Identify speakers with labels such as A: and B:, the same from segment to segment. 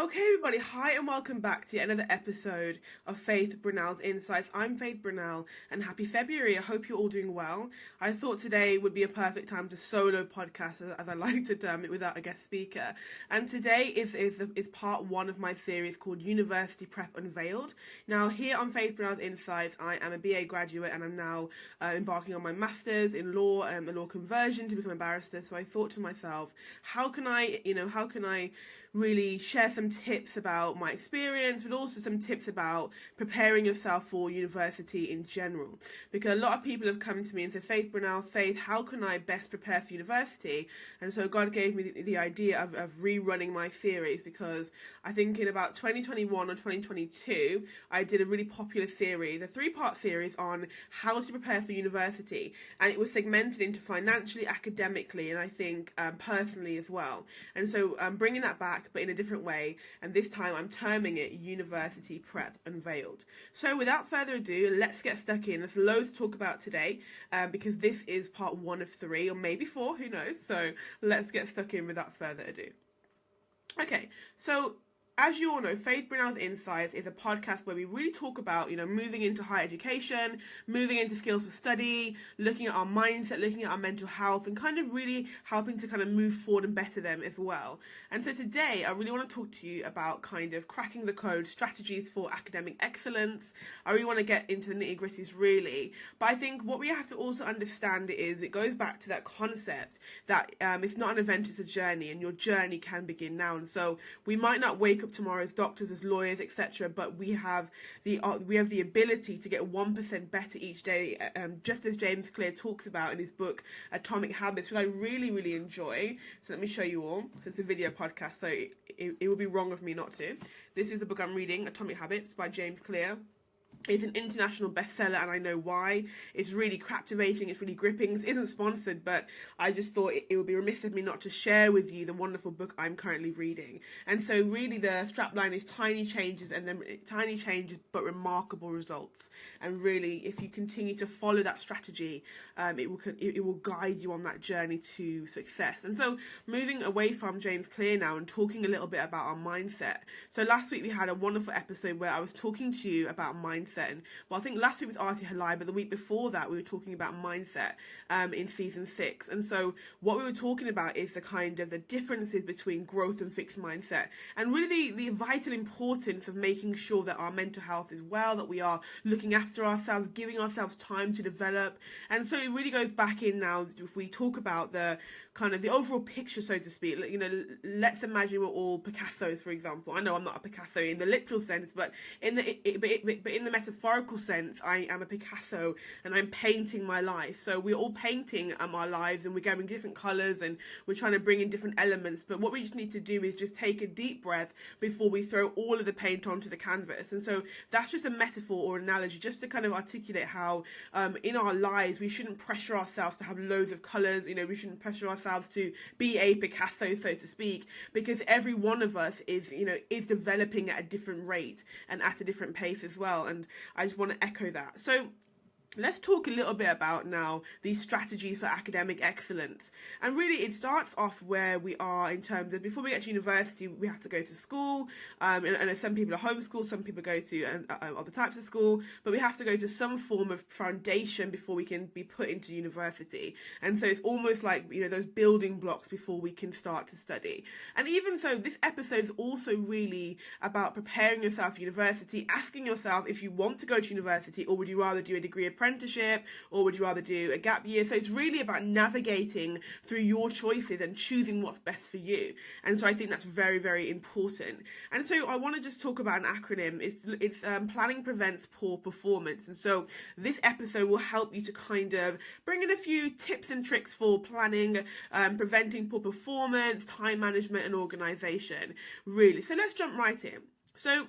A: Okay, everybody, hi and welcome back to another episode of Faith Brunel's Insights. I'm Faith Brunel and happy February. I hope you're all doing well. I thought today would be a perfect time to solo podcast, as I like to term it, without a guest speaker. And today is part one of my series called University Prep Unveiled. Now, here on Faith Brunel's Insights, I am a BA graduate and I'm now embarking on my master's in law, a law conversion to become a barrister. So I thought to myself, how can I really share some tips about my experience, but also some tips about preparing yourself for university in general. Because a lot of people have come to me and said, Faith Brunel, Faith, how can I best prepare for university? And so God gave me the idea of rerunning my series, because I think in about 2021 or 2022, I did a really popular series, a 3-part series on how to prepare for university. And it was segmented into financially, academically, and I think personally as well. And so I'm bringing that back, but in a different way, and this time I'm terming it University Prep Unveiled. So without further ado, let's get stuck in. There's loads to talk about today, because this is part 1 of 3, or maybe 4, who knows? So let's get stuck in without further ado. Okay, so as you all know, Faith Brunel's Insights is a podcast where we really talk about, moving into higher education, moving into skills for study, looking at our mindset, looking at our mental health, and kind of really helping to kind of move forward and better them as well. And so today, I really want to talk to you about kind of cracking the code, strategies for academic excellence. I really want to get into the nitty-gritties really. But I think what we have to also understand is it goes back to that concept that it's not an event, it's a journey, and your journey can begin now. And so we might not wake up tomorrow as doctors, as lawyers, etc., but we have the ability to get 1% better each day, just as James Clear talks about in his book Atomic Habits, which I really enjoy. So let me show you all, because it's a video podcast, so it would be wrong of me not to. This is the book I'm reading, Atomic Habits by James Clear. It's an international bestseller, and I know why. It's really captivating, it's really gripping. It isn't sponsored, but I just thought it would be remiss of me not to share with you the wonderful book I'm currently reading. And so really the strapline is tiny changes but remarkable results. And really, if you continue to follow that strategy, it will guide you on that journey to success. And so moving away from James Clear now and talking a little bit about our mindset. So last week we had a wonderful episode where I was talking to you about mindset. Well, I think last week was Artie Halai, but the week before that we were talking about mindset in season 6. And so what we were talking about is the kind of the differences between growth and fixed mindset, and really the vital importance of making sure that our mental health is well, that we are looking after ourselves, giving ourselves time to develop. And so it really goes back in now, if we talk about the kind of the overall picture, so to speak. Let's imagine we're all Picassos, for example. I know I'm not a Picasso in the literal sense, but in the metaphorical sense, I am a Picasso and I'm painting my life. So we're all painting our lives, and we're going different colours, and we're trying to bring in different elements. But what we just need to do is just take a deep breath before we throw all of the paint onto the canvas. And so that's just a metaphor or analogy, just to kind of articulate how in our lives we shouldn't pressure ourselves to have loads of colours. We shouldn't pressure ourselves to be a Picasso, so to speak, because every one of us is developing at a different rate and at a different pace as well. And I just want to echo that. So let's talk a little bit about now these strategies for academic excellence. And really it starts off where we are in terms of, before we get to university, we have to go to school. And some people are homeschooled, some people go to other types of school, but we have to go to some form of foundation before we can be put into university. And so it's almost like, those building blocks before we can start to study. And even so, this episode is also really about preparing yourself for university, asking yourself if you want to go to university, or would you rather do a degree apprenticeship, or would you rather do a gap year? So it's really about navigating through your choices and choosing what's best for you. And so I think that's very important. And so I want to just talk about an acronym. It's planning prevents poor performance. And so this episode will help you to kind of bring in a few tips and tricks for planning, preventing poor performance, time management and organization, really. So let's jump right in. So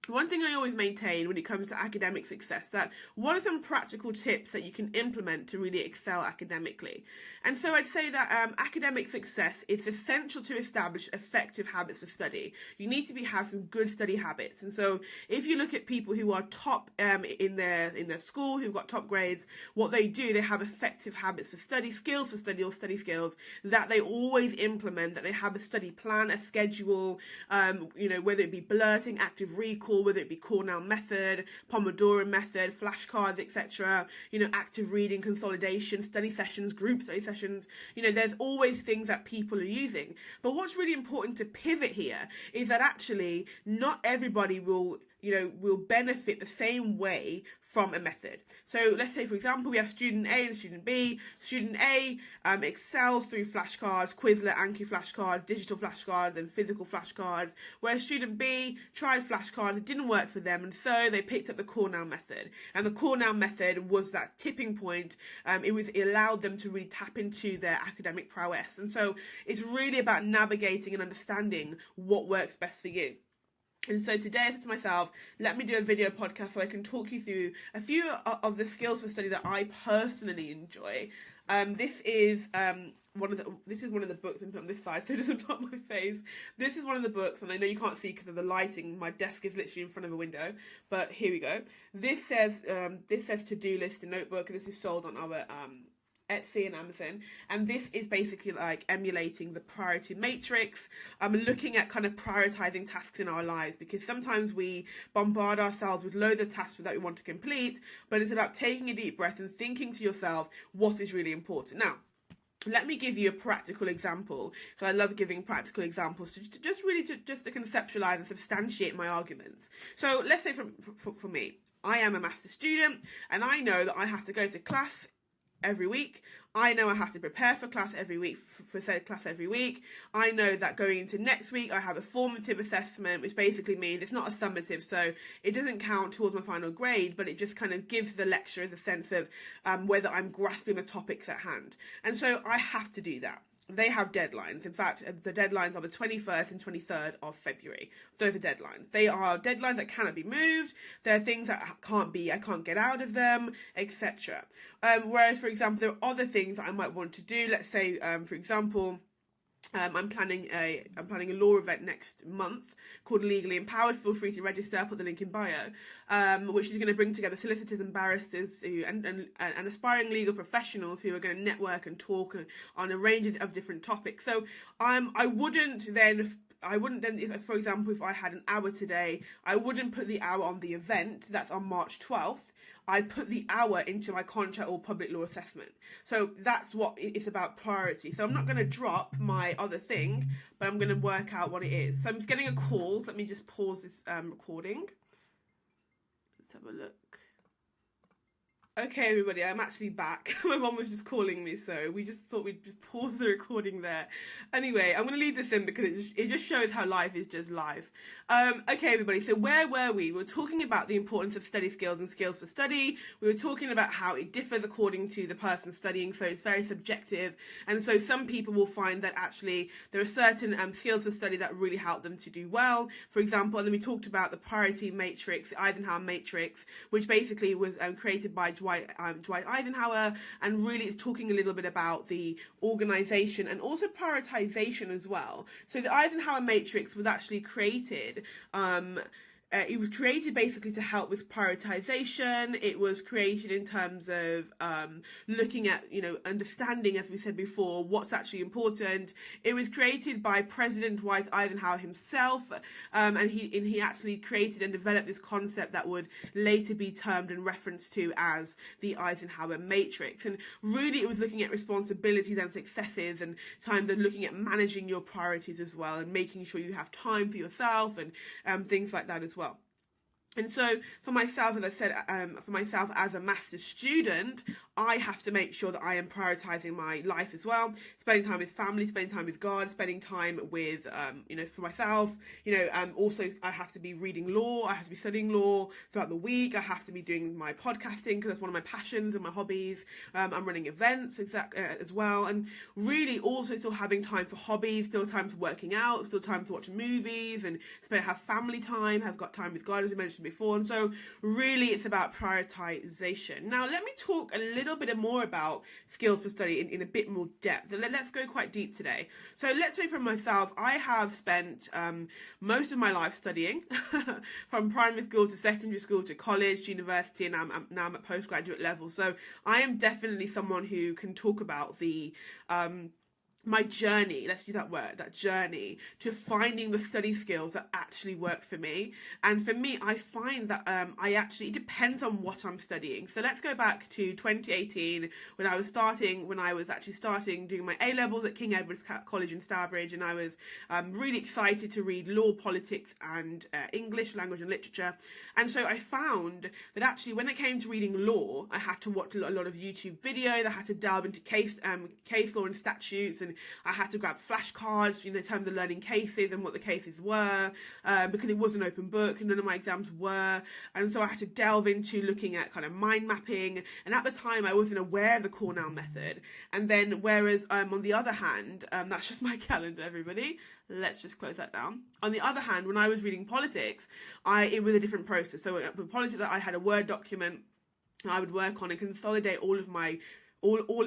A: one thing I always maintain when it comes to academic success, that what are some practical tips that you can implement to really excel academically? And so I'd say that academic success, it's essential to establish effective habits for study. You need to have some good study habits. And so if you look at people who are top in their school, who've got top grades, what they do, they have effective habits for study, skills for study, or study skills that they always implement, that they have a study plan, a schedule, whether it be blurting, active recall, whether it be Cornell method, Pomodoro method, flashcards, etc., active reading, consolidation, study sessions, group study sessions, there's always things that people are using. But what's really important to pivot here is that actually not everybody will benefit the same way from a method. So let's say, for example, we have student A and student B. Student A excels through flashcards, Quizlet, Anki flashcards, digital flashcards, and physical flashcards, whereas student B tried flashcards, it didn't work for them, and so they picked up the Cornell method. And the Cornell method was that tipping point. It allowed them to really tap into their academic prowess. And so it's really about navigating and understanding what works best for you. And so today I said to myself, let me do a video podcast so I can talk you through a few of the skills for study that I personally enjoy. This is one of the books. I'm on this side so it doesn't block my face. This is one of the books, and I know you can't see because of the lighting. My desk is literally in front of a window, but here we go. This says to-do list and notebook, and this is sold on our Etsy and Amazon, and this is basically like emulating the priority matrix. Looking at kind of prioritizing tasks in our lives, because sometimes we bombard ourselves with loads of tasks that we want to complete, but it's about taking a deep breath and thinking to yourself what is really important. Now, let me give you a practical example, because I love giving practical examples to conceptualize and substantiate my arguments. So let's say for me, I am a master's student, and I know that I have to go to class every week. I know I have to prepare for class every week, for said class every week. I know that going into next week, I have a formative assessment, which basically means it's not a summative, so it doesn't count towards my final grade, but it just kind of gives the lecturers a sense of whether I'm grasping the topics at hand. And so I have to do that. They have deadlines. In fact, the deadlines are the 21st and 23rd of February. Those are deadlines. They are deadlines that cannot be moved. They're things that I can't get out of them, etc. Whereas, for example, there are other things that I might want to do. Let's say, for example, I'm planning a law event next month called Legally Empowered. Feel free to register. I'll put the link in bio, which is going to bring together solicitors and barristers and aspiring legal professionals who are going to network and talk on a range of different topics. So I wouldn't then, if, for example, if I had an hour today, I wouldn't put the hour on the event that's on March 12th. I'd put the hour into my contract or public law assessment. So that's what it's about, priority. So I'm not going to drop my other thing, but I'm going to work out what it is. So I'm just getting a call. So let me just pause this recording. Let's have a look. Okay, everybody, I'm actually back. My mum was just calling me, so we just thought we'd just pause the recording there. Anyway, I'm going to leave this in because it just shows how life is just live. Okay, everybody, so where were we? We were talking about the importance of study skills and skills for study. We were talking about how it differs according to the person studying, so it's very subjective. And so some people will find that actually there are certain skills for study that really help them to do well. For example, and then we talked about the priority matrix, the Eisenhower matrix, which basically was created by Dwight Eisenhower, and really it's talking a little bit about the organization and also prioritization as well. So the Eisenhower matrix was actually created it was created basically to help with prioritization. It was created in terms of looking at, understanding, as we said before, what's actually important. It was created by President Dwight Eisenhower himself, and he actually created and developed this concept that would later be termed and referenced to as the Eisenhower matrix. And really it was looking at responsibilities and successes, and kind of looking at managing your priorities as well, and making sure you have time for yourself and things like that as well. And so for myself, as I said, for myself as a master's student, I have to make sure that I am prioritizing my life as well, spending time with family, spending time with God, spending time with, for myself, also I have to be reading law, I have to be studying law throughout the week, I have to be doing my podcasting because that's one of my passions and my hobbies. I'm running events as well, and really also still having time for hobbies, still time for working out, still time to watch movies and have family time, have got time with God, as I mentioned before. And so really it's about prioritization. Now let me talk a little bit more about skills for study in a bit more depth. Let's go quite deep today. So let's say for myself, I have spent most of my life studying from primary school to secondary school to college, university, and now I'm at postgraduate level. So I am definitely someone who can talk about my journey, let's use that journey to finding the study skills that actually work for me. And for me, I find that it depends on what I'm studying. So let's go back to 2018 when I was actually starting doing my A-levels at King Edward's College in Stourbridge, and I was really excited to read law, politics, and English, language and literature. And so I found that actually when it came to reading law, I had to watch a lot of YouTube videos, I had to delve into case law and statutes, and I had to grab flashcards, in terms of learning cases and what the cases were, because it was an open book and none of my exams were. And so I had to delve into looking at kind of mind mapping. And at the time, I wasn't aware of the Cornell method. And then, whereas on the other hand, that's just my calendar, everybody. Let's just close that down. On the other hand, when I was reading politics, it was a different process. So with politics, I had a Word document I would work on and consolidate all of my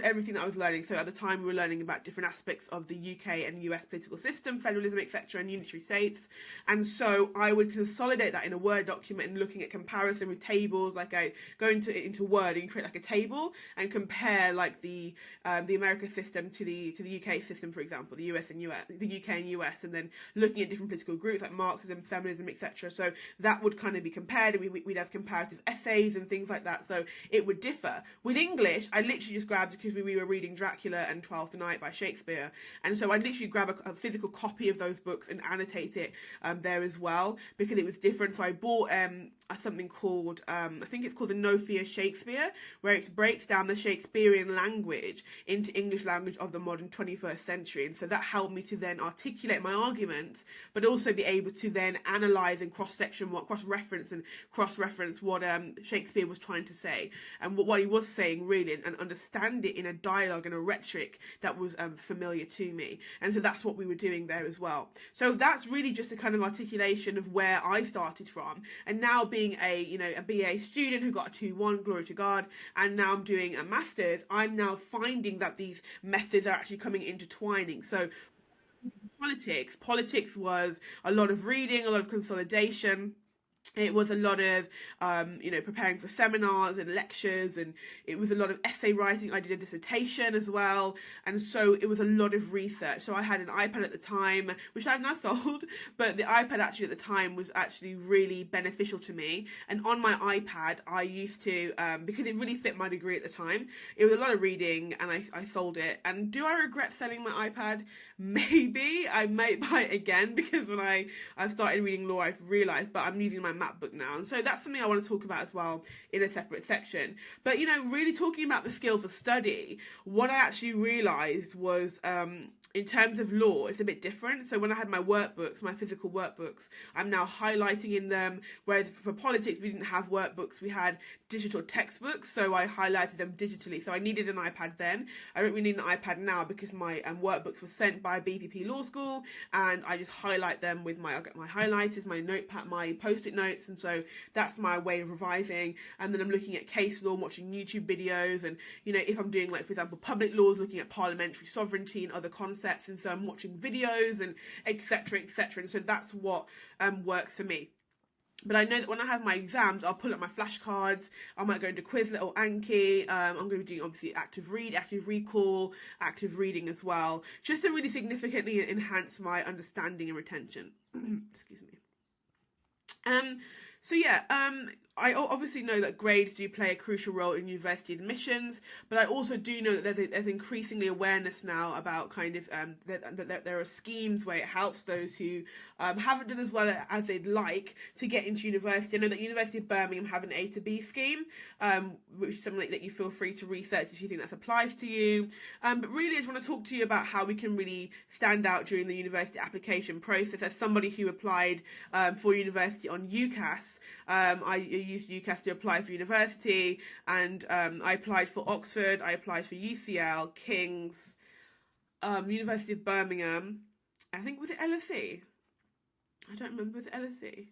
A: everything that I was learning. So at the time we were learning about different aspects of the UK and US political system, federalism, etc., and unitary states. And so I would consolidate that in a Word document and looking at comparison with tables. Like I go into Word and create like a table and compare like the American system to the UK system, for example, the UK and US, and then looking at different political groups like Marxism, feminism, etc. So that would kind of be compared, and we'd have comparative essays and things like that. So it would differ. With English, I literally just grabbed, because we were reading Dracula and Twelfth Night by Shakespeare, and so I'd literally grab a physical copy of those books and annotate it there as well, because it was different. So I bought something called I think it's called the No Fear Shakespeare, where it breaks down the Shakespearean language into English language of the modern 21st century, and so that helped me to then articulate my arguments, but also be able to then analyze and cross-reference what Shakespeare was trying to say, and what he was saying really, and understand it in a dialogue and a rhetoric that was familiar to me. And so that's what we were doing there as well. So that's really just a kind of articulation of where I started from, and now being a BA student who got a 2-1, glory to God, and now I'm doing a master's, I'm now finding that these methods are actually coming intertwining. So politics was a lot of reading, a lot of consolidation. It was a lot of, preparing for seminars and lectures, and it was a lot of essay writing. I did a dissertation as well, and so it was a lot of research. So I had an iPad at the time, which I've now sold, but the iPad actually at the time was actually really beneficial to me. And on my iPad, I used to, because it really fit my degree at the time, it was a lot of reading, and I sold it. And do I regret selling my iPad? Maybe. I might buy it again, because when I started reading law, I've realised, but I'm using my MacBook now, and so that's something I want to talk about as well in a separate section. But really talking about the skills of study, what I actually realised was in terms of law, it's a bit different. So when I had my workbooks, my physical workbooks, I'm now highlighting in them, whereas for politics we didn't have workbooks, we had digital textbooks, so I highlighted them digitally. So I needed an iPad then. I don't really need an iPad now, because my workbooks were sent by BPP Law School, and I just highlight them with my highlighters, my notepad, my post-it notes, and so that's my way of revising. And then I'm looking at case law, watching YouTube videos, and if I'm doing, like, for example, public laws, looking at parliamentary sovereignty and other concepts, and so I'm watching videos and etc. And so that's what works for me. But I know that when I have my exams, I'll pull up my flashcards. I might go into Quizlet or Anki. I'm going to be doing, obviously, active recall, active reading as well, just to really significantly enhance my understanding and retention. Excuse me. So yeah, I obviously know that grades do play a crucial role in university admissions, but I also do know that there's increasingly awareness now about kind of that there are schemes where it helps those who haven't done as well as they'd like to get into university. I know that University of Birmingham have an A to B scheme, which is something that you feel free to research if you think that applies to you. But really, I just want to talk to you about how we can really stand out during the university application process. As somebody who applied for university on UCAS, I used UCAS to apply for university, and I applied for Oxford, I applied for UCL, King's, University of Birmingham, I think, was it LSE? I don't remember, was it LSE?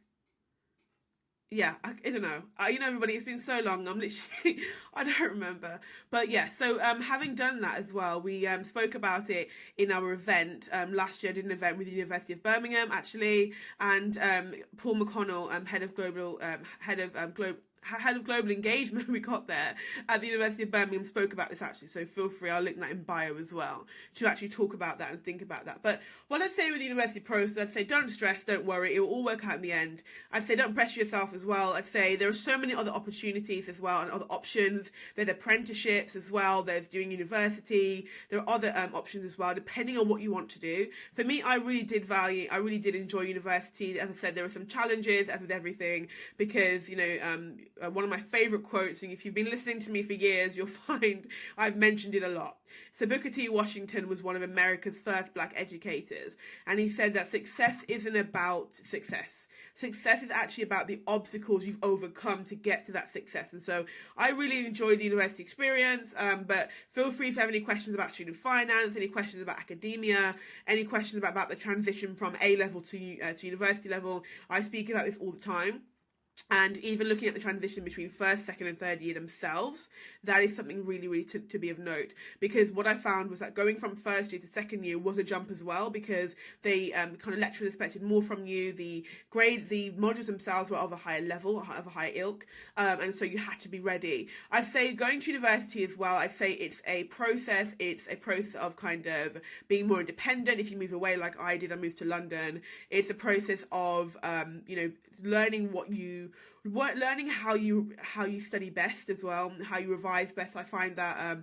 A: Yeah, I don't know. Everybody, it's been so long. I'm literally, I don't remember. But yeah, so having done that as well, we spoke about it in our event. Last year I did an event with the University of Birmingham, actually, and Paul McConnell, head of global engagement we got there at the University of Birmingham, spoke about this actually, so feel free, I'll link that in bio as well, to actually talk about that and think about that. But what I'd say with the university process, I'd say don't stress, don't worry, it will all work out in the end. I'd say don't pressure yourself as well. I'd say there are so many other opportunities as well and other options. There's apprenticeships as well, there's doing university, there are other options as well, depending on what you want to do. For me, I really did enjoy university. As I said, there were some challenges, as with everything, because one of my favourite quotes, and if you've been listening to me for years, you'll find I've mentioned it a lot. So Booker T. Washington was one of America's first black educators, and he said that success isn't about success. Success is actually about the obstacles you've overcome to get to that success. And so I really enjoyed the university experience, but feel free if you have any questions about student finance, any questions about academia, any questions about the transition from A level to university level. I speak about this all the time. And even looking at the transition between first, second and third year themselves, that is something really, really to be of note. Because what I found was that going from first year to second year was a jump as well, because they kind of lecturers expected more from you. The modules themselves were of a higher level, of a higher ilk, and so you had to be ready. I'd say going to university as well, I'd say it's a process of kind of being more independent. If you move away like I did, I moved to London, it's a process of learning how you study best as well, how you revise best. I find that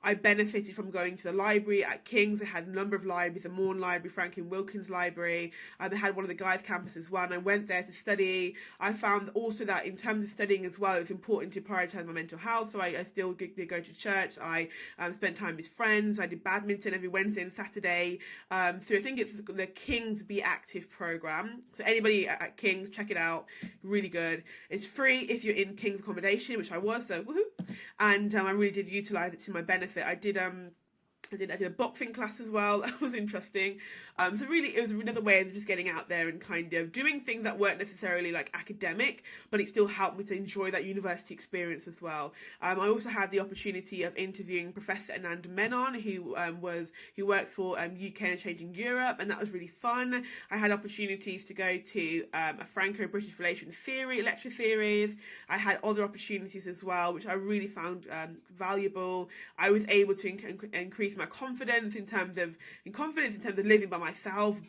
A: I benefited from going to the library at King's. They had a number of libraries, the Morn Library, Franklin Wilkins Library. They had one of the guys' campus as well, and I went there to study. I found also that in terms of studying as well, it was important to prioritise my mental health, so I still did go to church. I spent time with friends. I did badminton every Wednesday and Saturday. So I think it's the King's Be Active programme. So anybody at King's, check it out. Really good. It's free if you're in King's accommodation, which I was, so woohoo. And I really did utilise it to my benefit. I did a boxing class as well. That was interesting. So really, it was another way of just getting out there and kind of doing things that weren't necessarily like academic, but it still helped me to enjoy that university experience as well. I also had the opportunity of interviewing Professor Anand Menon, who works for UK and Changing Europe, and that was really fun. I had opportunities to go to a Franco-British Relations lecture series. I had other opportunities as well, which I really found valuable. I was able to increase my confidence in terms of living by myself,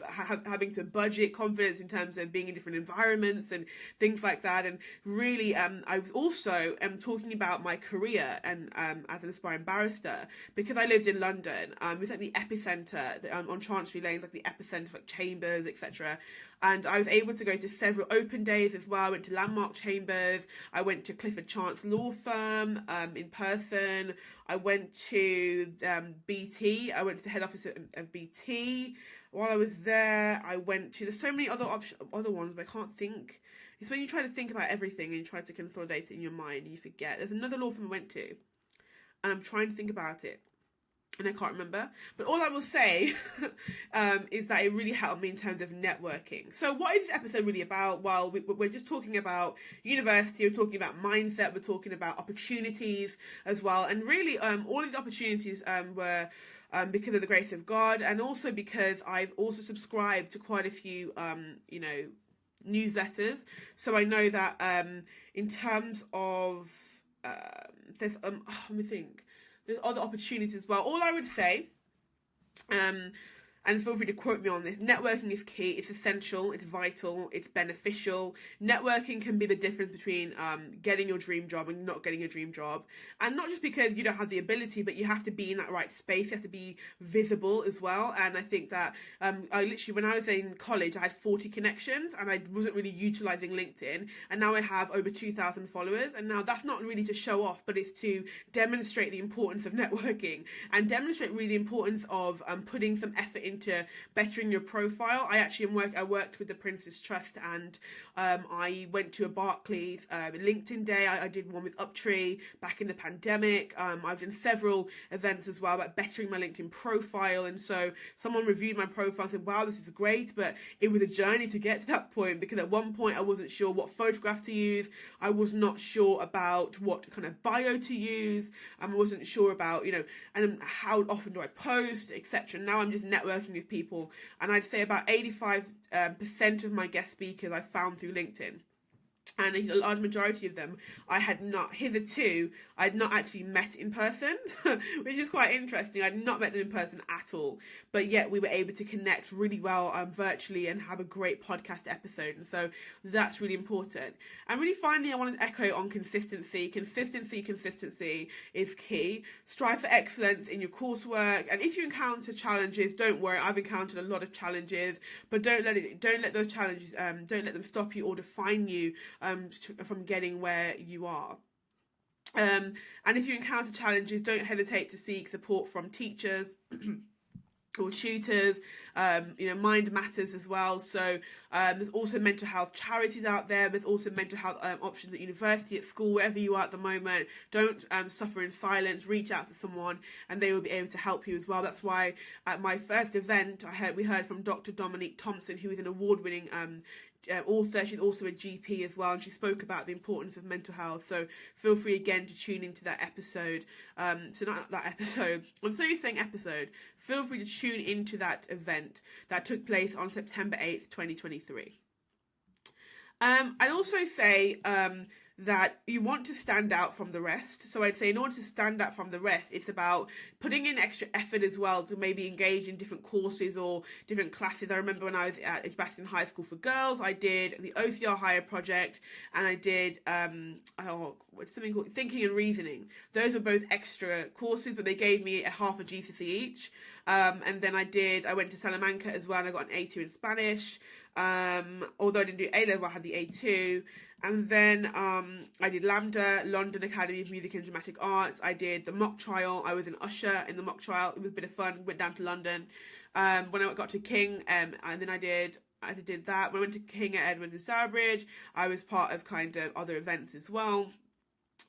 A: having to budget, confidence in terms of being in different environments and things like that. And really, I was also talking about my career and as an aspiring barrister, because I lived in London. It was like the epicenter on Chancery Lane, like the epicenter for chambers, etc. And I was able to go to several open days as well. I went to Landmark Chambers. I went to Clifford Chance Law Firm in person. I went to BT. I went to the head office of BT. While I was there, there's so many other ones, but I can't think. It's when you try to think about everything and you try to consolidate it in your mind and you forget. There's another law firm I went to, and I'm trying to think about it, and I can't remember. But all I will say is that it really helped me in terms of networking. So what is this episode really about? Well, we're just talking about university, we're talking about mindset, we're talking about opportunities as well. And really, all of the opportunities were because of the grace of God, and also because I've also subscribed to quite a few, newsletters. So I know that in terms of, let me think. There's other opportunities as well. All I would say, and feel free to quote me on this, networking is key, it's essential, it's vital, it's beneficial. Networking can be the difference between getting your dream job and not getting a dream job. And not just because you don't have the ability, but you have to be in that right space, you have to be visible as well. And I think that I literally, when I was in college, I had 40 connections and I wasn't really utilizing LinkedIn. And now I have over 2,000 followers. And now that's not really to show off, but it's to demonstrate the importance of networking and demonstrate really the importance of putting some effort into bettering your profile. I worked with the Prince's Trust, and I went to a Barclays LinkedIn day. I did one with Uptree back in the pandemic. I've done several events as well about bettering my LinkedIn profile, and so someone reviewed my profile and said, wow, this is great, but it was a journey to get to that point, because at one point I wasn't sure what photograph to use, I was not sure about what kind of bio to use, I wasn't sure about, and how often do I post, etc. Now I'm just networking with people, and I'd say about 85% of my guest speakers I found through LinkedIn. And a large majority of them I had not actually met in person, which is quite interesting. I'd not met them in person at all, but yet we were able to connect really well virtually and have a great podcast episode, and so that's really important. And really finally, I want to echo on consistency is key. Strive for excellence in your coursework, and if you encounter challenges, don't worry, I've encountered a lot of challenges, but don't let those challenges don't let them stop you or define you from getting where you are. And if you encounter challenges, don't hesitate to seek support from teachers or tutors. Mind matters as well. So there's also mental health charities out there. There's also mental health options at university, at school, wherever you are at the moment. Don't suffer in silence. Reach out to someone and they will be able to help you as well. That's why at my first event, we heard from Dr. Dominique Thompson, who is an award-winning author. She's also a GP as well, and she spoke about the importance of mental health. So feel free again to tune into that episode. I'm so used to saying episode. Feel free to tune into that event that took place on September 8th, 2023. I'd also say that you want to stand out from the rest. So I'd say in order to stand out from the rest, it's about putting in extra effort as well to maybe engage in different courses or different classes. I remember when I was at Edgbaston High School for Girls, I did the OCR Higher project, and I did what's something called Thinking and Reasoning. Those were both extra courses, but they gave me a half a GCSE each. And then I went to Salamanca as well, and I got an A2 in Spanish. Although I didn't do A-level, I had the A2. And then I did LAMDA, London Academy of Music and Dramatic Arts. I did the mock trial. I was an usher in the mock trial. It was a bit of fun. Went down to London. When I got to King, and then I did that. When I went to King at Edwards and Stourbridge, I was part of kind of other events as well.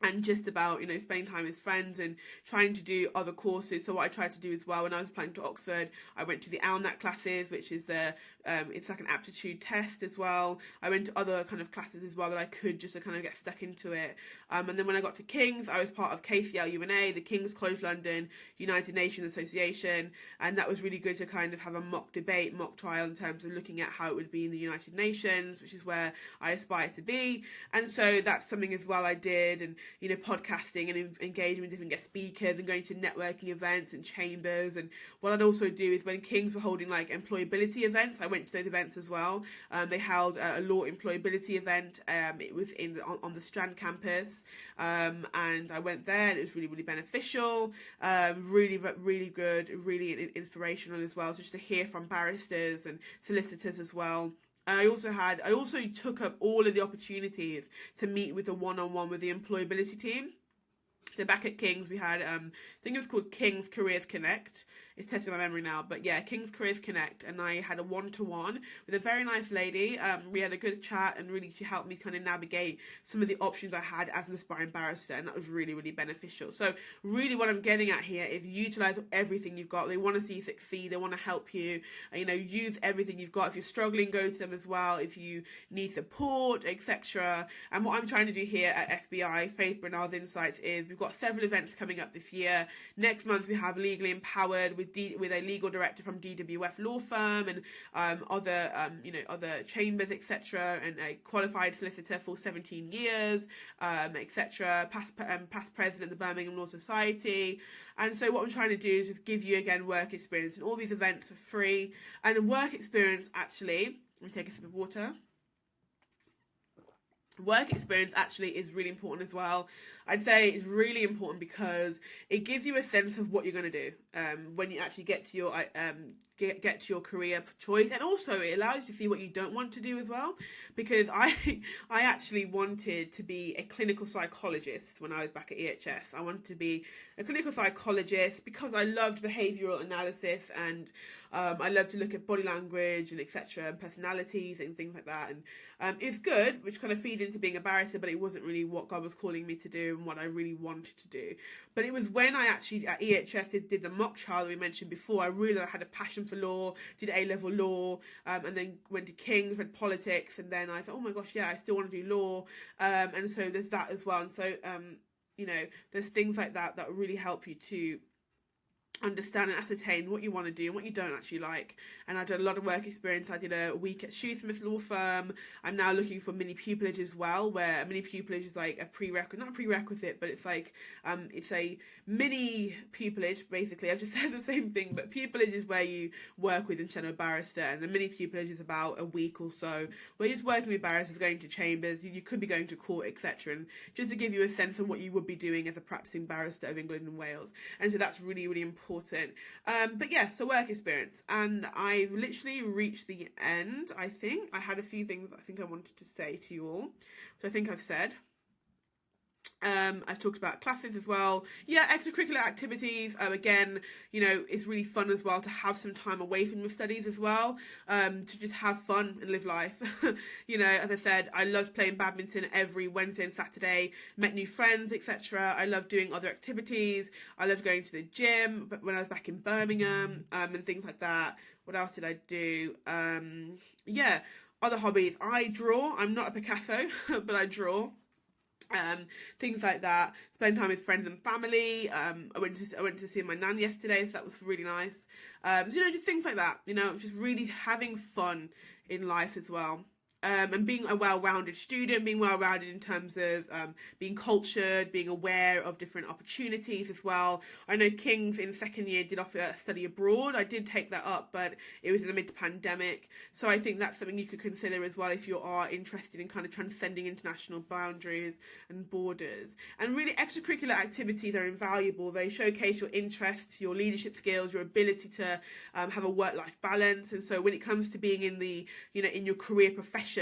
A: And just about, spending time with friends and trying to do other courses. So what I tried to do as well when I was applying to Oxford, I went to the ALNAT classes, which is it's like an aptitude test as well. I went to other kind of classes as well that I could just to kind of get stuck into it. And then when I got to King's, I was part of KCL UNA, the King's College London United Nations Association. And that was really good to kind of have a mock trial in terms of looking at how it would be in the United Nations, which is where I aspire to be. And so that's something as well I did. And podcasting and engaging with different guest speakers and going to networking events and chambers. And what I'd also do is when King's were holding like employability events, I went to those events as well. They held a law employability event. It was on the Strand campus, and I went there, and it was really, really beneficial, really, really good, really inspirational as well, just to hear from barristers and solicitors as well. I also took up all of the opportunities to meet with a one-on-one with the employability team. So back at King's, we had, I think it was called King's Careers Connect. It's testing my memory now, but yeah, King's Careers Connect, and I had a one-to-one with a very nice lady. We had a good chat, and really she helped me kind of navigate some of the options I had as an aspiring barrister, and that was really, really beneficial. So really what I'm getting at here is utilize everything you've got. They want to see you succeed. They want to help you. Use everything you've got. If you're struggling, go to them as well. If you need support, etc. And what I'm trying to do here at FBI, Faith Brunel's Insights, is we've got several events coming up this year. Next month we have Legally Empowered with with a legal director from DWF law firm, and other chambers, etc., and a qualified solicitor for 17 years, etc. Past president of the Birmingham Law Society. And so what I'm trying to do is just give you, again, work experience, and all these events are free. And work experience, actually, let me take a sip of water. Work experience actually is really important as well. I'd say it's really important because it gives you a sense of what you're going to do when you actually get to your career choice, and also it allows you to see what you don't want to do as well. Because I actually wanted to be a clinical psychologist when I was back at EHS. I wanted to be a clinical psychologist because I loved behavioural analysis, and I love to look at body language and etc. and personalities and things like that. And it's good, which kind of feeds into being a barrister, but it wasn't really what God was calling me to do and what I really wanted to do. But it was when I actually at EHS did the mock trial that we mentioned before, I realised I had a passion for law, did A-level law, and then went to King's, read politics, and then I thought, oh my gosh, yeah, I still want to do law. And so there's that as well. And so, there's things like that that really help you to understand and ascertain what you want to do and what you don't actually like. And I've done a lot of work experience. I did a week at Shoesmith law firm. I'm now looking for mini pupillage as well, where a mini pupillage is like not a prerequisite, but it's like it's a mini pupillage basically. I've just said the same thing, but pupillage is where you work with and shadow a barrister, and the mini pupillage is about a week or so where you're just working with barristers, going to chambers, you could be going to court, etc. And just to give you a sense of what you would be doing as a practicing barrister of England and Wales. And so that's really, really important. But yeah, so work experience, and I've literally reached the end. I think I had a few things I think I wanted to say to you all, which I think I've said. I've talked about classes as well. Yeah, extracurricular activities. Again, it's really fun as well to have some time away from your studies as well. To just have fun and live life. As I said, I loved playing badminton every Wednesday and Saturday. Met new friends, etc. I love doing other activities. I love going to the gym. But when I was back in Birmingham, and things like that. What else did I do? Other hobbies. I draw. I'm not a Picasso, but I draw. Things like that. Spend time with friends and family. I went to see my nan yesterday, so that was really nice. Just things like that. Just really having fun in life as well. And being a well-rounded student, being well-rounded in terms of being cultured, being aware of different opportunities as well. I know King's in second year did offer a study abroad. I did take that up, but it was in the mid-pandemic. So I think that's something you could consider as well if you are interested in kind of transcending international boundaries and borders. And really, extracurricular activities are invaluable. They showcase your interests, your leadership skills, your ability to have a work-life balance. And so when it comes to being in your career profession,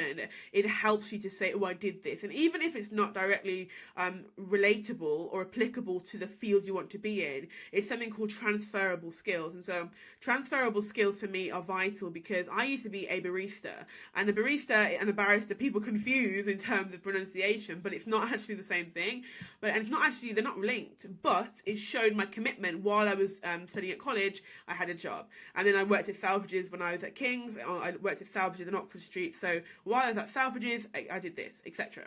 A: it helps you to say, oh, I did this. And even if it's not directly relatable or applicable to the field you want to be in, it's something called transferable skills. And so transferable skills for me are vital, because I used to be a barista, and a barista and a barrister people confuse in terms of pronunciation, but it's not actually the same thing. And it's not actually, they're not linked, but it showed my commitment. While I was studying at college, I had a job, and then I worked at Salvages when I was at King's. I worked at Salvages in Oxford Street, so while I was at Salvages, I did this, etc.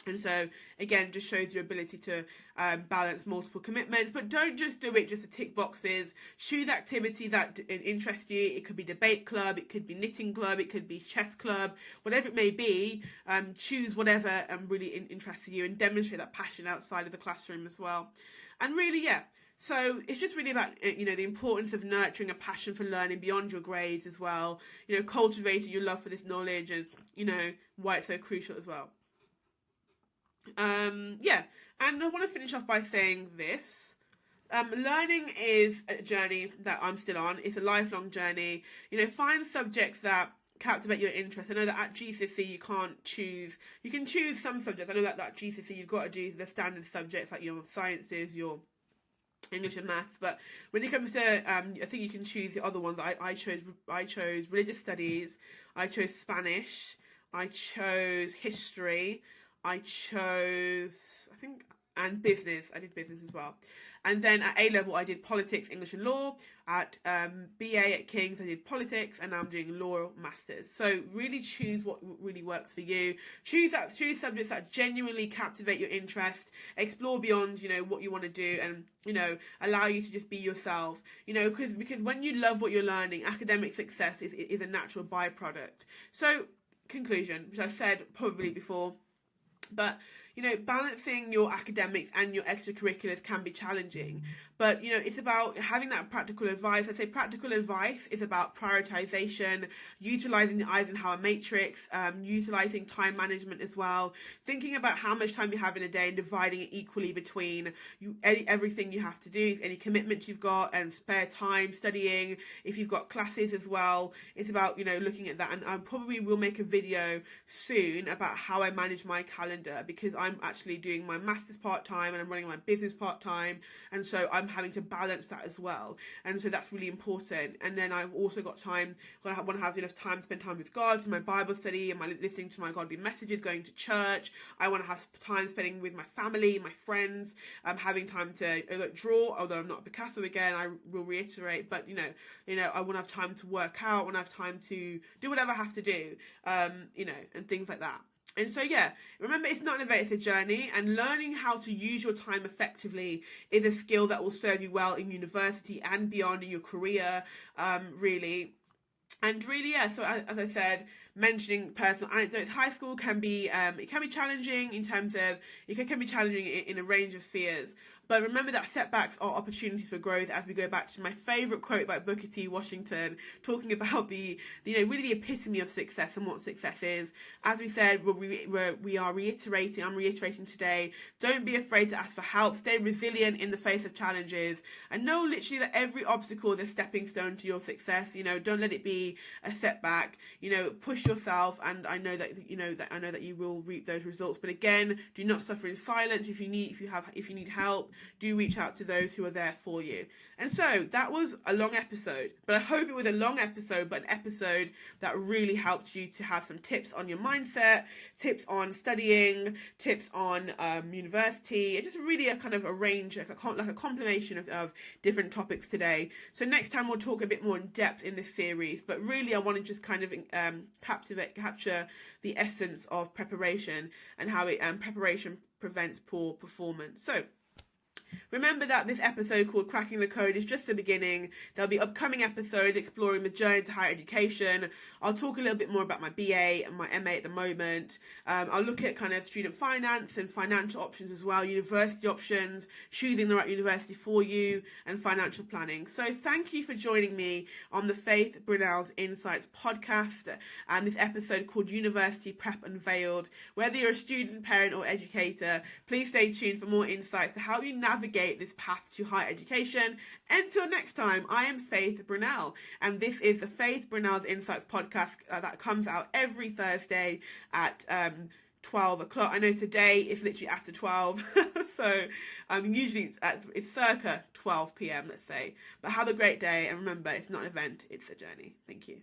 A: And so, again, just shows your ability to balance multiple commitments. But don't just do it just to tick boxes. Choose activity that interests you. It could be debate club, it could be knitting club, it could be chess club, whatever it may be. Choose whatever really interests you, and demonstrate that passion outside of the classroom as well. And really, yeah. So it's just really about, the importance of nurturing a passion for learning beyond your grades as well. Cultivating your love for this knowledge, and, why it's so crucial as well. And I want to finish off by saying this. Learning is a journey that I'm still on. It's a lifelong journey. Find subjects that captivate your interest. I know that at GCSE you can't choose. You can choose some subjects. I know that at GCSE you've got to do the standard subjects like your sciences, your English and maths, but when it comes to I think you can choose the other ones. I chose religious studies, I chose Spanish, I chose history, I chose and business. I did business as well. And then at A-level, I did politics, English and law. At BA at King's, I did politics, and now I'm doing law masters. So really choose what really works for you. Choose subjects that genuinely captivate your interest. Explore beyond, what you want to do, and allow you to just be yourself. Because when you love what you're learning, academic success is a natural byproduct. So conclusion, which I've said probably before, but balancing your academics and your extracurriculars can be challenging. But, it's about having that practical advice. I'd say practical advice is about prioritization, utilizing the Eisenhower matrix, utilizing time management as well, thinking about how much time you have in a day and dividing it equally between everything you have to do, any commitments you've got, and spare time studying, if you've got classes as well. It's about, looking at that. And I probably will make a video soon about how I manage my calendar, because I'm actually doing my master's part-time and I'm running my business part-time, and so I'm having to balance that as well, and so that's really important. And then I've also got time when I want to have enough time to spend time with God, to my Bible study and my listening to my godly messages, going to church. I want to have time spending with my family, my friends, having time to draw, although I'm not a Picasso again, I will reiterate, but I want to have time to work out, I want to have time to do whatever I have to do, and things like that. And so, remember, it's not an event, it's a journey, and learning how to use your time effectively is a skill that will serve you well in university and beyond in your career, really. And really, so as I said, mentioning personal anecdotes, high school can be challenging in terms of, it can be challenging in a range of spheres. But remember that setbacks are opportunities for growth, as we go back to my favourite quote by Booker T. Washington, talking about really the epitome of success and what success is. As we said, I'm reiterating today, don't be afraid to ask for help, stay resilient in the face of challenges, and know literally that every obstacle is a stepping stone to your success. Don't let it be a setback. Push yourself, and I know that you will reap those results. But again, do not suffer in silence. If you need help, do reach out to those who are there for you. And so that was a long episode, but I hope it was a long episode, but an episode that really helped you to have some tips on your mindset, tips on studying, tips on university, and just really a kind of a range, like a compilation of different topics today. So next time we'll talk a bit more in depth in this series, but really I want to just kind of capture the essence of preparation and how preparation prevents poor performance. So remember that this episode called Cracking the Code is just the beginning. There'll be upcoming episodes exploring the journey to higher education. I'll talk a little bit more about my BA and my MA at the moment. I'll look at kind of student finance and financial options as well, university options, choosing the right university for you, and financial planning. So thank you for joining me on the Faith Brunel's Insights podcast and this episode called University Prep Unveiled. Whether you're a student, parent or educator, please stay tuned for more insights to how you navigate this path to higher education. Until next time, I am Faith Brunel, and this is the Faith Brunel's Insights podcast that comes out every Thursday at 12 o'clock. I know today is literally after 12, so usually it's circa 12 p.m, let's say. But have a great day, and remember, it's not an event, it's a journey. Thank you.